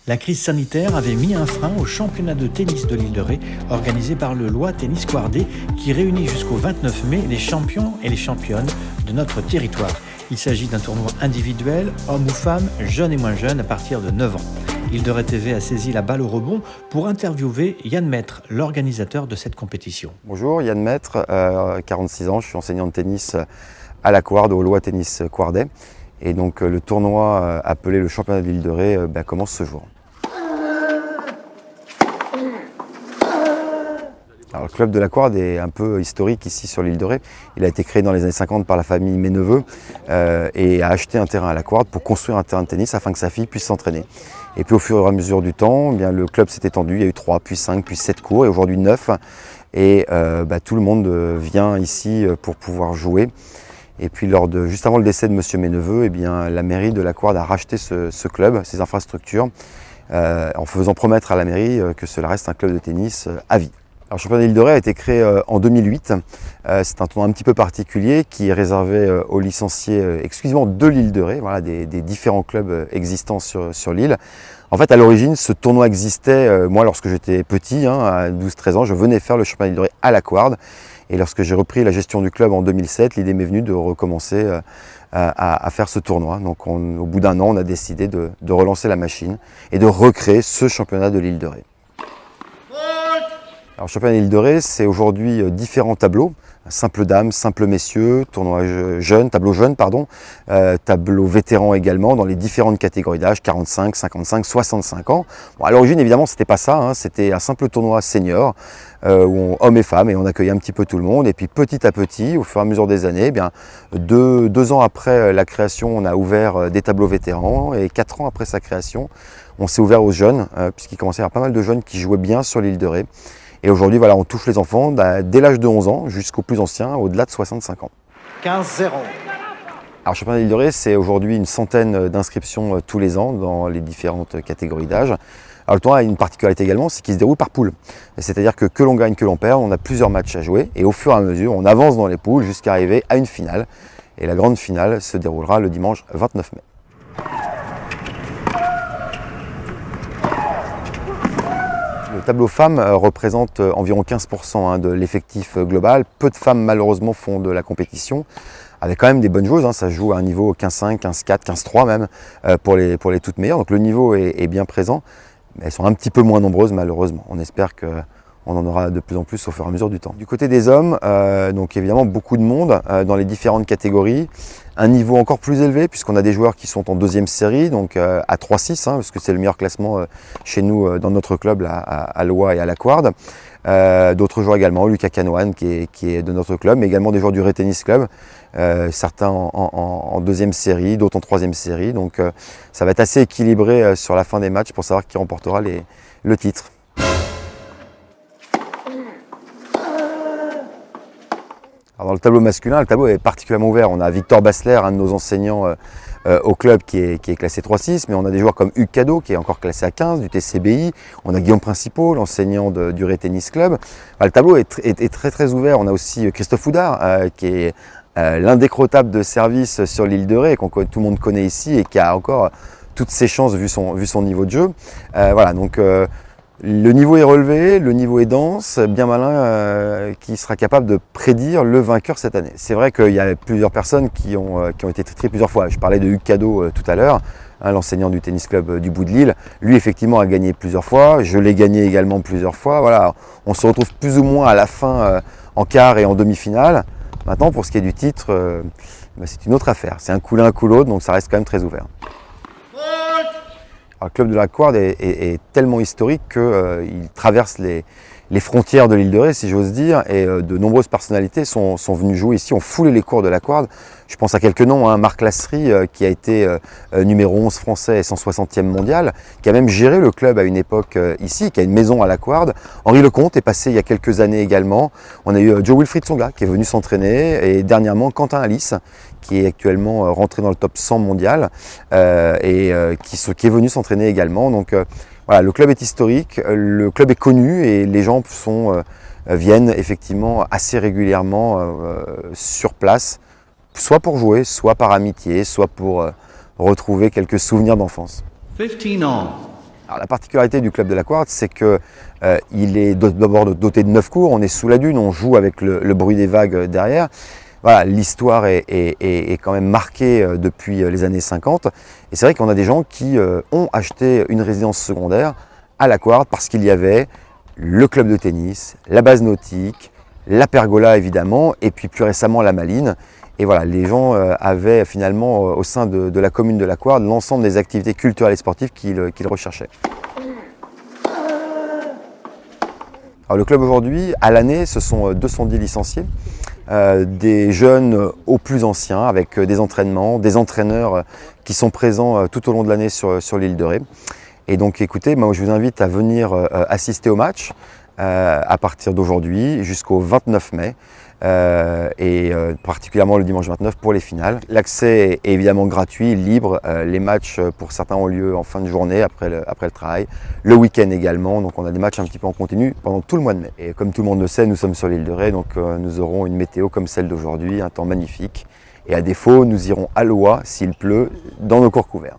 La crise sanitaire avait mis un frein au championnat de tennis de l'île de Ré, organisé par le Lois Tennis Quardet, qui réunit jusqu'au 29 mai les champions et les championnes de notre territoire. Il s'agit d'un tournoi individuel, hommes ou femmes, jeunes et moins jeunes, à partir de 9 ans. Île de Ré TV a saisi la balle au rebond pour interviewer Yann Maître, l'organisateur de cette compétition. Bonjour, Yann Maître, 46 ans, je suis enseignant de tennis à la Quarde, au Lois Tennis Quardet. Et donc le tournoi appelé le championnat de l'île de Ré commence ce jour. Alors, le club de la Quarde est un peu historique ici sur l'île de Ré. Il a été créé dans les années 50 par la famille Méneveux et a acheté un terrain à la Quarde pour construire un terrain de tennis afin que sa fille puisse s'entraîner. Et puis au fur et à mesure du temps, le club s'est étendu. Il y a eu 3, puis 5, puis 7 cours et aujourd'hui 9. Et tout le monde vient ici pour pouvoir jouer. Et puis juste avant le décès de M. Méneveux, la mairie de la Quarde a racheté ce club, ses infrastructures, en faisant promettre à la mairie que cela reste un club de tennis à vie. Alors, le championnat de l'île de Ré a été créé en 2008. C'est un tournoi un petit peu particulier qui est réservé aux licenciés exclusivement de l'île de Ré, voilà, des différents clubs existants sur l'île. En fait, à l'origine, ce tournoi existait, moi lorsque j'étais petit, à 12-13 ans, je venais faire le championnat de l'île de Ré à la Quarde. Et lorsque j'ai repris la gestion du club en 2007, l'idée m'est venue de recommencer à faire ce tournoi. Donc au bout d'un an, on a décidé de relancer la machine et de recréer ce championnat de l'île de Ré. Alors, le championnat de l'île de Ré, c'est aujourd'hui différents tableaux. Simple dames, simple messieurs, tournoi jeune, tableau jeune, tableau vétéran également, dans les différentes catégories d'âge, 45, 55, 65 ans. Bon, à l'origine, évidemment, c'était pas ça, c'était un simple tournoi senior, hommes et femmes, et on accueillait un petit peu tout le monde. Et puis petit à petit, au fur et à mesure des années, deux ans après la création, on a ouvert des tableaux vétérans, et 4 ans après sa création, on s'est ouvert aux jeunes, puisqu'il commençait à y avoir pas mal de jeunes qui jouaient bien sur l'île de Ré. Et aujourd'hui, voilà, on touche les enfants dès l'âge de 11 ans jusqu'aux plus anciens, au-delà de 65 ans. 15-0. Alors, le championnat de l'île de Ré, c'est aujourd'hui une centaine d'inscriptions tous les ans dans les différentes catégories d'âge. Alors, le tournoi a une particularité également, c'est qu'il se déroule par poules. C'est-à-dire que l'on gagne, que l'on perd, on a plusieurs matchs à jouer. Et au fur et à mesure, on avance dans les poules jusqu'à arriver à une finale. Et la grande finale se déroulera le dimanche 29 mai. Le tableau femmes représente environ 15% de l'effectif global. Peu de femmes malheureusement font de la compétition, avec quand même des bonnes joueuses. Ça se joue à un niveau 15-5, 15-4, 15-3 même pour les toutes meilleures. Donc le niveau est bien présent, mais elles sont un petit peu moins nombreuses malheureusement. On espère qu'on en aura de plus en plus au fur et à mesure du temps. Du côté des hommes, donc évidemment beaucoup de monde dans les différentes catégories. Un niveau encore plus élevé puisqu'on a des joueurs qui sont en deuxième série, donc à 3-6, parce que c'est le meilleur classement chez nous dans notre club à Lois et à la Quarde. D'autres joueurs également, Lucas Canoine qui est de notre club, mais également des joueurs du Ré Tennis Club, certains en deuxième série, d'autres en troisième série. Donc ça va être assez équilibré sur la fin des matchs pour savoir qui remportera le titre. Alors dans le tableau masculin, le tableau est particulièrement ouvert. On a Victor Bassler, un de nos enseignants au club qui est classé 3-6, mais on a des joueurs comme Hugues Cadeau qui est encore classé à 15 du TCBI. On a Guillaume Principaux, l'enseignant du Ré Tennis Club. Le tableau est très très ouvert. On a aussi Christophe Houdard qui est l'indécrottable de service sur l'île de Ré, que tout le monde connaît ici et qui a encore toutes ses chances vu son niveau de jeu. Voilà, donc le niveau est relevé, le niveau est dense, bien malin, qui sera capable de prédire le vainqueur cette année. C'est vrai qu'il y a plusieurs personnes qui ont été titrées plusieurs fois. Je parlais de Hugues Cadeau tout à l'heure, l'enseignant du tennis club du bout de l'île. Lui, effectivement, a gagné plusieurs fois. Je l'ai gagné également plusieurs fois. Voilà, on se retrouve plus ou moins à la fin en quart et en demi-finale. Maintenant, pour ce qui est du titre, c'est une autre affaire. C'est un coup l'un, un coup l'autre, donc ça reste quand même très ouvert. Alors, le club de la Quarde est tellement historique qu'il traverse les frontières de l'île de Ré, si j'ose dire, et de nombreuses personnalités sont venues jouer ici, ont foulé les cours de la Quarde. Je pense à quelques noms, Marc Lasserie, qui a été numéro 11 français et 160e mondial, qui a même géré le club à une époque ici, qui a une maison à la Quarde. Henri Lecomte est passé il y a quelques années également. On a eu Jo-Wilfried Tsonga qui est venu s'entraîner, et dernièrement Quentin Alice, qui est actuellement rentré dans le top 100 mondial et qui est venu s'entraîner également. Donc voilà, le club est historique, le club est connu et les gens viennent effectivement assez régulièrement sur place, soit pour jouer, soit par amitié, soit pour retrouver quelques souvenirs d'enfance. 15 all. Alors, la particularité du club de la Couarde, c'est qu'il est d'abord doté de 9 cours, on est sous la dune, on joue avec le bruit des vagues derrière. Voilà, l'histoire est quand même marquée depuis les années 50. Et c'est vrai qu'on a des gens qui ont acheté une résidence secondaire à la Couarde parce qu'il y avait le club de tennis, la base nautique, la pergola évidemment, et puis plus récemment la Maline. Et voilà, les gens avaient finalement au sein de la commune de la Couarde l'ensemble des activités culturelles et sportives qu'ils recherchaient. Alors, le club aujourd'hui, à l'année, ce sont 210 licenciés, des jeunes aux plus anciens, avec des entraînements, des entraîneurs qui sont présents tout au long de l'année sur l'île de Ré. Et donc écoutez, moi je vous invite à venir assister au match à partir d'aujourd'hui jusqu'au 29 mai. Particulièrement le dimanche 29 pour les finales. L'accès est évidemment gratuit, libre. Les matchs pour certains ont lieu en fin de journée après le travail. Le week-end également, donc on a des matchs un petit peu en continu pendant tout le mois de mai. Et comme tout le monde le sait, nous sommes sur l'île de Ré, donc nous aurons une météo comme celle d'aujourd'hui, un temps magnifique. Et à défaut, nous irons à l'OA s'il pleut dans nos cours couverts.